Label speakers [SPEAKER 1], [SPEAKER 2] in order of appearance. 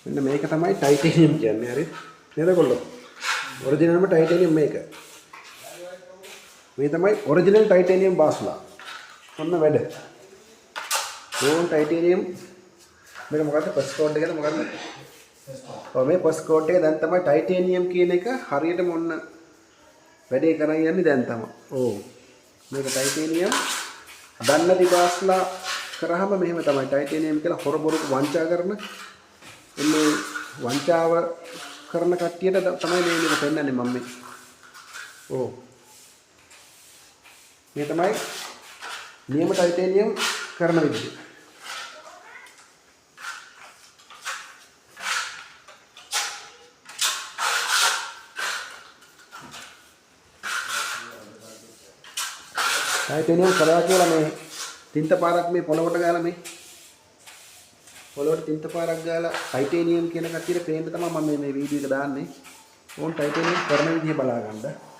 [SPEAKER 1] මෙන්න මේක තමයි ටයිටේනියම් කියන්නේ. හරි නේද කොල්ලෝ? ඔරිජිනල්ම ටයිටේනියම් මේක. මේ තමයි ඔරිජිනල් ටයිටේනියම් බාස්ලා. ඔන්න වැඩ. ඕන් ටයිටේනියම් මේක මොකද්ද පස් කෝඩ් එකද මොකද්ද? ඔව් මේ පස් කෝඩ් එක දැන් තමයි ටයිටේනියම් කියන එක හරියටම ඔන්න වැඩේ කරන් යන්නේ දැන් තමයි. ඔව්. මේක ටයිටේනියම් දන්න දිබාස්ලා කරාම මෙහෙම තමයි ටයිටේනියම් කියලා හොරබොරු වංචා කරන එන්නේ වංචාව කරන කට්ටියට තමයි මේක පෙන්නන්නේ මම මේ. ඔව්. මේ තමයි නියම ටයිටේනියම් කරන විදිහ. ටයිටේනියම් කරා කියලා මේ තින්ත පාරක් මේ පොළවට ගාලා මේ පොළවට තින්ත පාරක් ගාලා ටයිටේනියම් කියන කට්ටියට පේන්න තමයි මම මේ වීඩියෝ එක දාන්නේ. ඕන් ටයිටේනියම් කරන විදිහ බලා ගන්න.